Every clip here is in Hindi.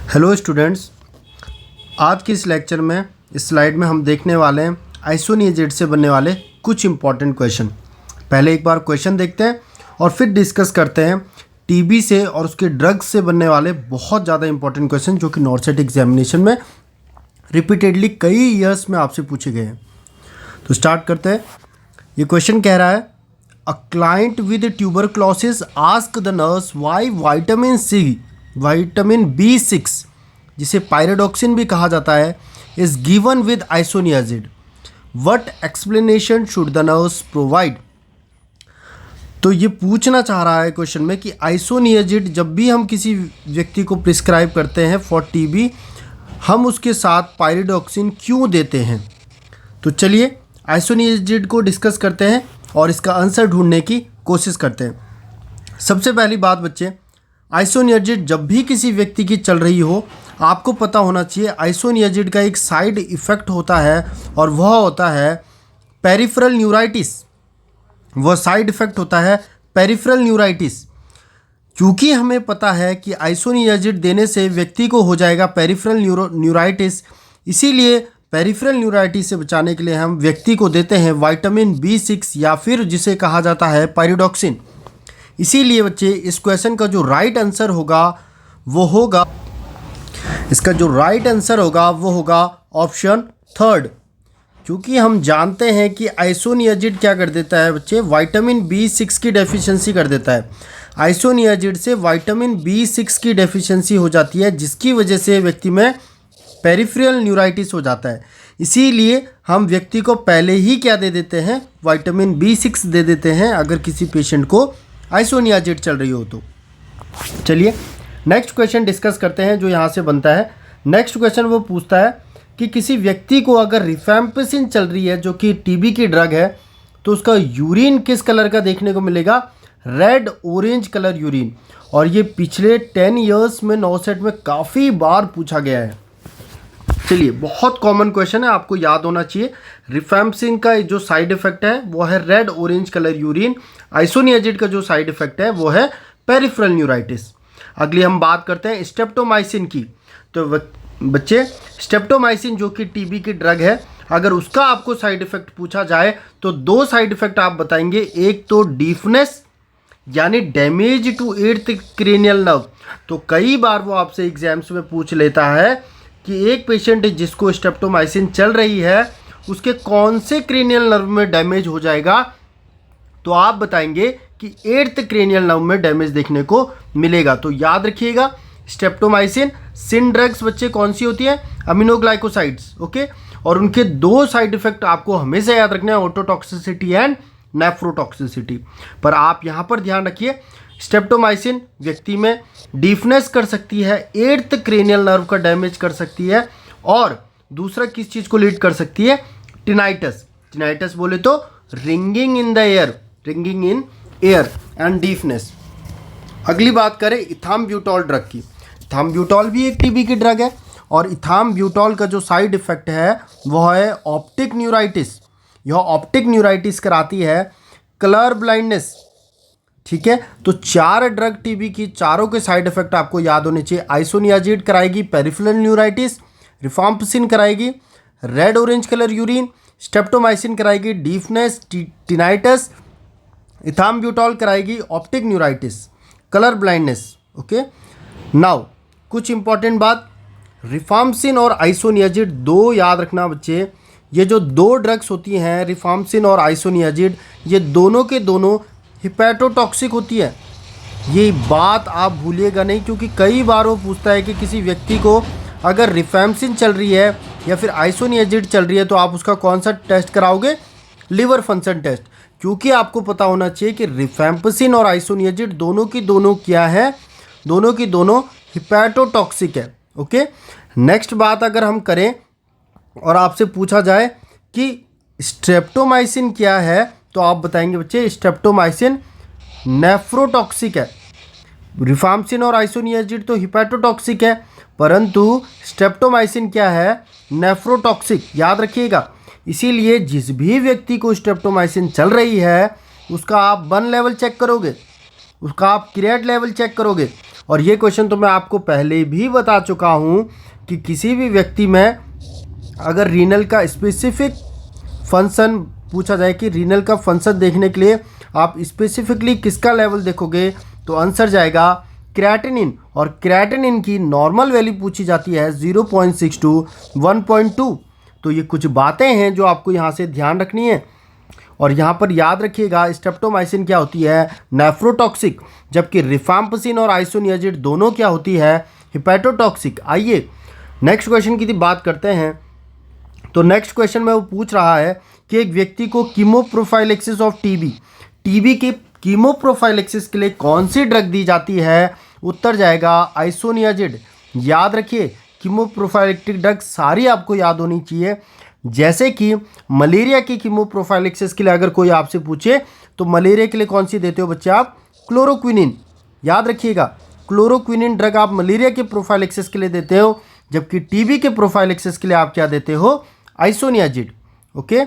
हेलो स्टूडेंट्स, आज की इस लेक्चर में इस स्लाइड में हम देखने वाले हैं आइसोनियाजिड से बनने वाले कुछ इंपॉर्टेंट क्वेश्चन। पहले एक बार क्वेश्चन देखते हैं और फिर डिस्कस करते हैं टीबी से और उसके ड्रग्स से बनने वाले बहुत ज़्यादा इंपॉर्टेंट क्वेश्चन जो कि नॉर्सेट एग्जामिनेशन में रिपीटेडली कई ईयर्स में आपसे पूछे गए हैं। तो स्टार्ट करते हैं। ये क्वेश्चन कह रहा है, a client with tuberculosis ask the nurse why vitamin B6 जिसे पायरोडॉक्सिन भी कहा जाता है is given with isoniazid. What explanation should the nurse provide. तो ये पूछना चाह रहा है क्वेश्चन में कि आइसोनियाजिड जब भी हम किसी व्यक्ति को प्रिस्क्राइब करते हैं फॉर टीबी, हम उसके साथ पायरोडॉक्सिन क्यों देते हैं। तो चलिए आइसोनियाजिड को डिस्कस करते हैं और इसका आंसर ढूंढने की कोशिश करते हैं। सबसे पहली बात बच्चे, आइसोनियाजिड जब भी किसी व्यक्ति की चल रही हो, आपको पता होना चाहिए आइसोनियाजिड का एक साइड इफ़ेक्ट होता है और वह होता है पेरिफेरल न्यूराइटिस। वह साइड इफ़ेक्ट होता है पेरिफेरल न्यूराइटिस। क्योंकि हमें पता है कि आइसोनियाजिड देने से व्यक्ति को हो जाएगा पेरिफेरल न्यूराइटिस, इसीलिए पेरिफेरल न्यूराइटिस से बचाने के लिए हम व्यक्ति को देते हैं विटामिन B6 या फिर जिसे कहा जाता है पायरोडॉक्सिन। इसीलिए बच्चे इस क्वेश्चन का जो राइट आंसर होगा वो होगा ऑप्शन थर्ड। क्योंकि हम जानते हैं कि आइसोनियाजिड क्या कर देता है बच्चे, विटामिन B6 की डेफिशिएंसी कर देता है। आइसोनियाजिड से विटामिन B6 की डेफिशिएंसी हो जाती है जिसकी वजह से व्यक्ति में पेरिफेरल न्यूराइटिस हो जाता है। इसीलिए हम व्यक्ति को पहले ही क्या दे देते हैं, विटामिन B6 दे देते हैं अगर किसी पेशेंट को आइसोनियाजिड चल रही हो तो। चलिए नेक्स्ट क्वेश्चन डिस्कस करते हैं जो यहाँ से बनता है। नेक्स्ट क्वेश्चन वो पूछता है कि किसी व्यक्ति को अगर रिफैम्पिसिन चल रही है जो कि टीबी की ड्रग है, तो उसका यूरिन किस कलर का देखने को मिलेगा, रेड ऑरेंज कलर यूरिन। और ये पिछले 10 ईयर्स में नॉर्सेट में काफ़ी बार पूछा गया है। चलिए बहुत कॉमन क्वेश्चन है, आपको याद होना चाहिए। रिफैम्पिसिन का जो साइड इफेक्ट है वो है red orange colour urine. Isoniazid का जो साइड इफेक्ट है वो है पेरिफेरल न्यूराइटिस। अगली हम बात करते हैं स्ट्रेप्टोमाइसिन की। तो बच्चे स्ट्रेप्टोमाइसिन जो कि टीबी की ड्रग है, अगर उसका आपको साइड इफेक्ट पूछा जाए तो दो साइड इफेक्ट आप बताएंगे। एक तो डीफनेस यानी damage to 8th cranial nerve. तो कई बार वो आपसे एग्जाम्स में पूछ लेता है कि एक पेशेंट जिसको स्ट्रेप्टोमाइसिन चल रही है उसके कौन से क्रेनियल नर्व में डैमेज हो जाएगा, तो आप बताएंगे कि 8th क्रेनियल नर्व में डैमेज देखने को मिलेगा। तो याद रखिएगा स्ट्रेप्टोमाइसिन सिन ड्रग्स बच्चे कौन सी होती है, अमीनोग्लाइकोसाइड्स, ओके। और उनके दो साइड इफेक्ट आपको हमेशा याद रखना है, ओटोटॉक्सिसिटी एंड नेफ्रोटॉक्सिसिटी। पर आप यहाँ पर ध्यान रखिए स्ट्रेप्टोमाइसिन व्यक्ति में डीफनेस कर सकती है, 8th क्रेनियल नर्व का डैमेज कर सकती है, और दूसरा किस चीज़ को लीड कर सकती है, टिनाइटस। टिनाइटस बोले तो ringing in air and deafness. अगली बात करें इथाम्ब्यूटॉल ड्रग की। इथाम्ब्यूटॉल भी एक टीबी की ड्रग है और इथाम्ब्यूटॉल का जो साइड इफेक्ट है वह है ऑप्टिक न्यूराइटिस। यह ऑप्टिक न्यूराइटिस कराती है कलर ब्लाइंडनेस, ठीक है। तो 4 ड्रग टीबी की, चारों के साइड इफेक्ट आपको याद होने चाहिए। आइसोनियाजिड कराएगी पेरिफेरल न्यूराइटिस, रिफाम्पिसिन कराएगी red orange colour urine, streptomycin कराएगी डीफनेस टिनाइटस, इथाम्ब्यूटॉल कराएगी optic neuritis colour blindness, okay. Now कुछ इंपॉर्टेंट बात, रिफाम्पिसिन और आइसोनियाजिड दो याद रखना बच्चे। ये जो दो ड्रग्स होती हैं रिफाम्पिसिन और आइसोनियाजिड, ये दोनों के दोनों हिपैटोटॉक्सिक होती है। ये बात आप भूलिएगा नहीं, क्योंकि कई बार वो पूछता है कि किसी व्यक्ति को अगर रिफैम्पिसिन चल रही है या फिर आइसोनियाजिड चल रही है तो आप उसका कौन सा टेस्ट कराओगे, लिवर फंक्शन टेस्ट। क्योंकि आपको पता होना चाहिए कि रिफैम्पिसिन और आइसोनियाजिड दोनों की दोनों क्या है, दोनों की दोनों हिपैटोटॉक्सिक है, ओके। नेक्स्ट बात अगर हम करें और आपसे पूछा जाए कि स्ट्रेप्टोमाइसिन क्या है, तो आप बताएंगे बच्चे स्ट्रेप्टोमाइसिन नेफ्रोटॉक्सिक है। रिफाम्पिसिन और आइसोनियाजिड तो हिपैटोटॉक्सिक है, परंतु स्ट्रेप्टोमाइसिन क्या है, नेफ्रोटॉक्सिक, याद रखिएगा। इसीलिए जिस भी व्यक्ति को स्ट्रेप्टोमाइसिन चल रही है उसका आप 1 लेवल चेक करोगे, उसका आप क्रिएट लेवल चेक करोगे। और ये क्वेश्चन तो मैं आपको पहले भी बता चुका हूँ कि किसी भी व्यक्ति में अगर रीनल का स्पेसिफिक फंक्शन पूछा जाए कि रीनल का फंक्शन देखने के लिए आप स्पेसिफिकली किसका लेवल देखोगे, तो आंसर जाएगा क्रिएटिनिन। और क्रिएटिनिन की नॉर्मल वैल्यू पूछी जाती है 0.6 टू 1.2। तो ये कुछ बातें हैं जो आपको यहाँ से ध्यान रखनी है। और यहाँ पर याद रखिएगा स्ट्रेप्टोमाइसिन क्या होती है, नेफ्रोटॉक्सिक, जबकि रिफाम्पिसिन और आइसोनियाजिड दोनों क्या होती है, हिपैटोटॉक्सिक। आइए नेक्स्ट क्वेश्चन की बात करते हैं। तो नेक्स्ट क्वेश्चन में वो पूछ रहा है कि एक व्यक्ति को कीमोप्रोफाइलेक्सिस ऑफ टीबी के कीमोप्रोफाइलेक्सिस के लिए कौन सी ड्रग दी जाती है, उत्तर जाएगा आइसोनियाजिड। याद रखिए कीमोप्रोफाइलेक्टिक ड्रग सारी आपको याद होनी चाहिए। जैसे कि मलेरिया की कीमोप्रोफाइलेक्सिस के लिए अगर कोई आपसे पूछे तो मलेरिया के लिए कौन सी देते हो बच्चे आप, क्लोरोक्विनिन। याद रखिएगा क्लोरोक्विनिन ड्रग आप मलेरिया के प्रोफाइलेक्सिस के लिए देते हो, जबकि टीबी के प्रोफाइलेक्सिस के लिए आप क्या देते हो, आइसोनियाजिड। ओके,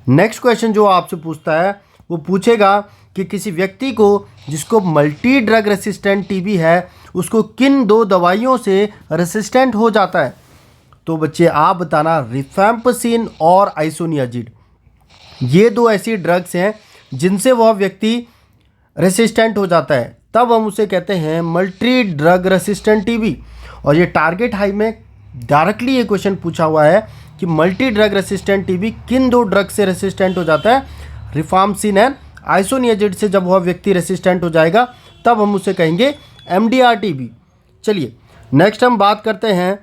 नेक्स्ट क्वेश्चन जो आपसे पूछता है वो पूछेगा कि किसी व्यक्ति को जिसको मल्टी ड्रग रेसिस्टेंट टीबी है उसको किन 2 दवाइयों से रेसिस्टेंट हो जाता है। तो बच्चे आप बताना, रिफैम्पिसिन और आइसोनियाजिड, ये 2 ऐसी ड्रग्स हैं जिनसे वह व्यक्ति रेसिस्टेंट हो जाता है, तब हम उसे कहते हैं मल्टी ड्रग रेसिस्टेंट टीबी। और ये टारगेट हाई में डायरेक्टली ये क्वेश्चन पूछा हुआ है कि मल्टी ड्रग रेसिस्टेंट टीबी किन 2 ड्रग से रेसिस्टेंट हो जाता है, रिफाम्पिसिन एंड आइसोनियाजिड से जब वह व्यक्ति रेसिस्टेंट हो जाएगा तब हम उसे कहेंगे एमडीआर टीबी। चलिए नेक्स्ट हम बात करते हैं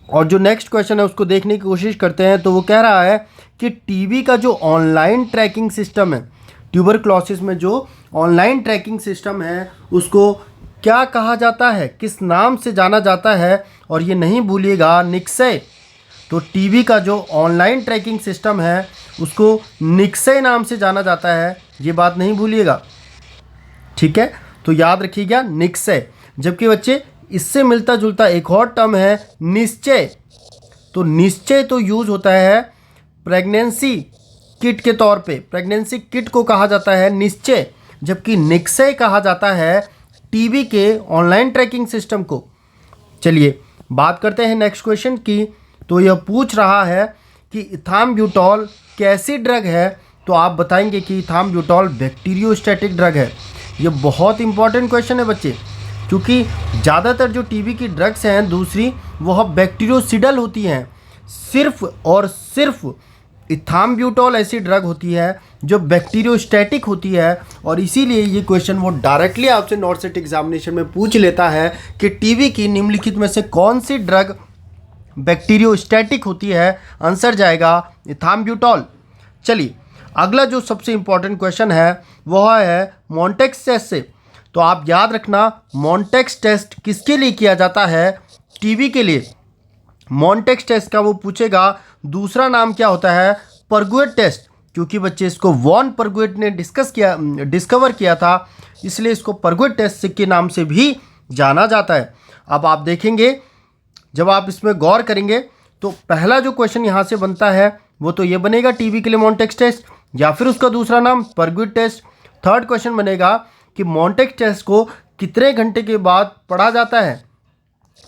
और जो नेक्स्ट क्वेश्चन है उसको देखने की कोशिश करते हैं। तो वो कह रहा है कि टीबी का जो ऑनलाइन ट्रैकिंग सिस्टम है, ट्यूबरक्लोसिस में जो ऑनलाइन ट्रैकिंग सिस्टम है उसको क्या कहा जाता है, किस नाम से जाना जाता है, और ये नहीं भूलिएगा निक्से। तो टीबी का जो ऑनलाइन ट्रैकिंग सिस्टम है उसको निक्से नाम से जाना जाता है, ये बात नहीं भूलिएगा, ठीक है। तो याद रखिएगा निक्से। जबकि बच्चे इससे मिलता जुलता एक और टर्म है निश्चय। तो निश्चय तो यूज होता है प्रेगनेंसी किट के तौर पे, प्रेगनेंसी किट को कहा जाता है निश्चय, जबकि निक्से कहा जाता है टीबी के ऑनलाइन ट्रैकिंग सिस्टम को। चलिए बात करते हैं नेक्स्ट क्वेश्चन की। तो यह पूछ रहा है कि इथाम्ब्यूटॉल कैसी ड्रग है, तो आप बताएंगे कि इथाम्ब्यूटॉल बैक्टीरियोस्टैटिक ड्रग है। ये बहुत इंपॉर्टेंट क्वेश्चन है बच्चे, क्योंकि ज़्यादातर जो टीबी की ड्रग्स हैं दूसरी वह बैक्टीरियोसिडल होती हैं, सिर्फ और सिर्फ इथाम्ब्यूटॉल ऐसी ड्रग होती है जो बैक्टीरियोस्टैटिक होती है। और इसीलिए ये क्वेश्चन वो डायरेक्टली आपसे नॉर्थ सेट एग्जामिनेशन में पूछ लेता है कि टीबी की निम्नलिखित में से कौन सी ड्रग बैक्टीरियोस्टैटिक होती है, आंसर जाएगा इथाम्ब्यूटॉल। चलिए अगला जो सबसे इंपॉर्टेंट क्वेश्चन है वह है मॉन्टेक्स टेस्ट से। तो आप याद रखना मॉन्टेक्स टेस्ट किसके लिए किया जाता है, टीबी के लिए। मॉन्टेक्स टेस्ट का वो पूछेगा दूसरा नाम क्या होता है, परगुएट टेस्ट, क्योंकि बच्चे इसको वॉन परगुएट ने डिस्कवर किया था, इसलिए इसको परगुएट टेस्ट के नाम से भी जाना जाता है। अब आप देखेंगे जब आप इसमें गौर करेंगे तो पहला जो क्वेश्चन यहाँ से बनता है वो तो ये बनेगा टीबी के लिए मॉन्टेक्स टेस्ट या फिर उसका दूसरा नाम परगुएट टेस्ट। थर्ड क्वेश्चन बनेगा कि मॉन्टेक्स टेस्ट को कितने घंटे के बाद पढ़ा जाता है,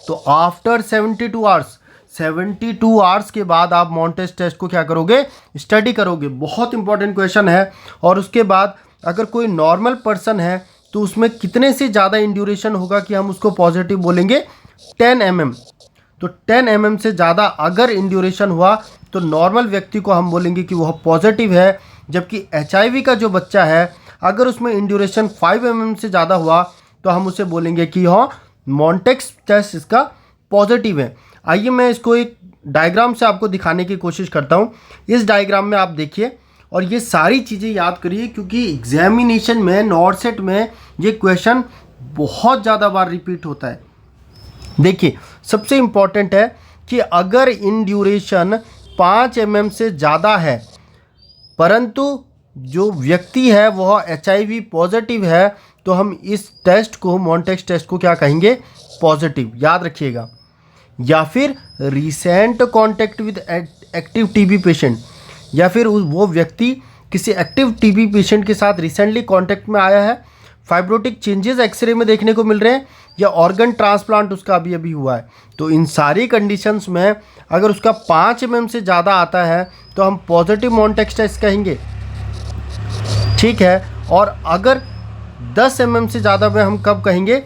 तो आफ्टर 72 आवर्स, 72 आवर्स के बाद आप मॉन्टेक्स टेस्ट को क्या करोगे, स्टडी करोगे। बहुत इंपॉर्टेंट क्वेश्चन है। और उसके बाद अगर कोई नॉर्मल पर्सन है तो उसमें कितने से ज़्यादा इन ड्यूरेशन होगा कि हम उसको पॉजिटिव बोलेंगे, 10 mm। तो 10 mm से ज़्यादा अगर इन ड्यूरेशन हुआ तो नॉर्मल व्यक्ति को हम बोलेंगे कि वह पॉजिटिव है। जबकि HIV का जो बच्चा है अगर उसमें इन ड्यूरेशन 5 mm से ज़्यादा हुआ तो हम उसे बोलेंगे कि हाँ मॉन्टेक्स टेस्ट इसका पॉजिटिव है। आइए मैं इसको एक डायग्राम से आपको दिखाने की कोशिश करता हूँ। इस डायग्राम में आप देखिए और ये सारी चीज़ें याद करिए, क्योंकि एग्जामिनेशन में नॉर्थ सेट में ये क्वेश्चन बहुत ज़्यादा बार रिपीट होता है। देखिए सबसे इम्पॉर्टेंट है कि अगर इन ड्यूरेशन 5 mm से ज़्यादा है परंतु जो व्यक्ति है वह HIV पॉजिटिव है तो हम इस टेस्ट को मॉन्टेक्स टेस्ट को क्या कहेंगे, पॉजिटिव। याद रखिएगा। या फिर recent contact with active TB patient, या फिर वो व्यक्ति किसी एक्टिव टीबी पेशेंट के साथ रिसेंटली कांटेक्ट में आया है, फाइब्रोटिक चेंजेस एक्सरे में देखने को मिल रहे हैं या ऑर्गन ट्रांसप्लांट उसका अभी अभी हुआ है। तो इन सारी कंडीशंस में अगर उसका 5 mm से ज़्यादा आता है तो हम पॉजिटिव मोन्टेक्स टेस्ट कहेंगे, ठीक है। और अगर 10 mm से ज़्यादा में हम कब कहेंगे,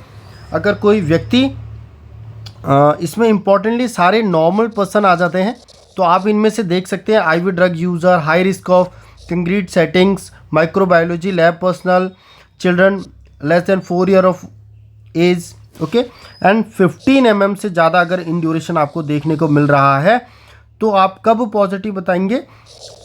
अगर कोई व्यक्ति इसमें इम्पॉर्टेंटली सारे नॉर्मल पर्सन आ जाते हैं। तो आप इनमें से देख सकते हैं IV drug user, high risk of concrete settings, microbiology lab personnel, children less than 4 year of age, okay. And 15 mm से ज़्यादा अगर इन ड्यूरेशन आपको देखने को मिल रहा है तो आप कब पॉजिटिव बताएंगे?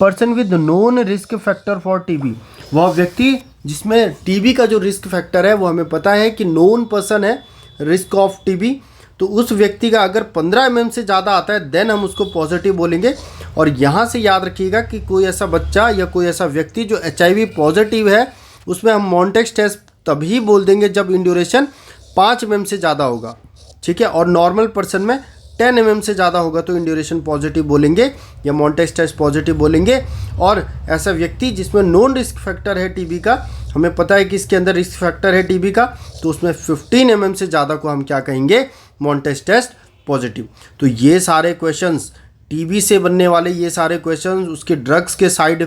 Person with known risk factor for TB, वह व्यक्ति जिसमें TB का जो रिस्क फैक्टर है वो हमें पता है कि नोन पर्सन है रिस्क ऑफ TB। तो उस व्यक्ति का अगर 15 mm से ज़्यादा आता है देन हम उसको पॉजिटिव बोलेंगे। और यहाँ से याद रखिएगा कि कोई ऐसा बच्चा या कोई ऐसा व्यक्ति जो HIV पॉजिटिव है उसमें हम मोन्टेक्स टेस्ट तभी बोल देंगे जब इन ड्यूरेशन 5 mm से ज़्यादा होगा, ठीक है। और नॉर्मल पर्सन में 10 mm से ज़्यादा होगा तो इन ड्यूरेशन पॉजिटिव बोलेंगे या मोन्टेक्स टेस्ट पॉजिटिव बोलेंगे। और ऐसा व्यक्ति जिसमें नॉन रिस्क फैक्टर है TB का, हमें पता है कि इसके अंदर रिस्क फैक्टर है TB का, तो उसमें 15 mm से ज़्यादा को हम क्या कहेंगे? मोन्टेक्स टेस्ट पॉजिटिव। तो ये सारे क्वेश्चंस TB से बनने वाले, ये सारे क्वेश्चंस उसके ड्रग्स के साइड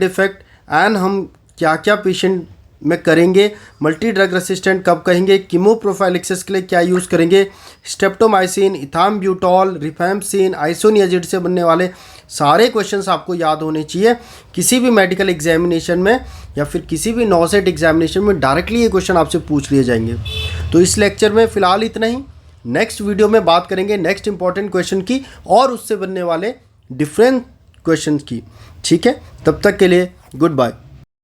इफ़ेक्ट एंड हम क्या क्या पेशेंट में करेंगे, मल्टी ड्रग रेसिस्टेंट कब कहेंगे, कीमो प्रोफाइलिक्सिस के लिए क्या यूज़ करेंगे, स्ट्रेप्टोमाइसिन, इथाम्ब्यूटॉल, रिफैम्पसिन, आइसोनियाजिड से बनने वाले सारे क्वेश्चंस आपको याद होने चाहिए। किसी भी मेडिकल एग्जामिनेशन में या फिर किसी भी नॉसेट एग्जामिनेशन में डायरेक्टली ये क्वेश्चन आपसे पूछ लिए जाएंगे। तो इस लेक्चर में फ़िलहाल इतना ही। नेक्स्ट वीडियो में बात करेंगे नेक्स्ट इंपॉर्टेंट क्वेश्चन की और उससे बनने वाले डिफरेंट क्वेश्चन की, ठीक है। तब तक के लिए गुड बाय।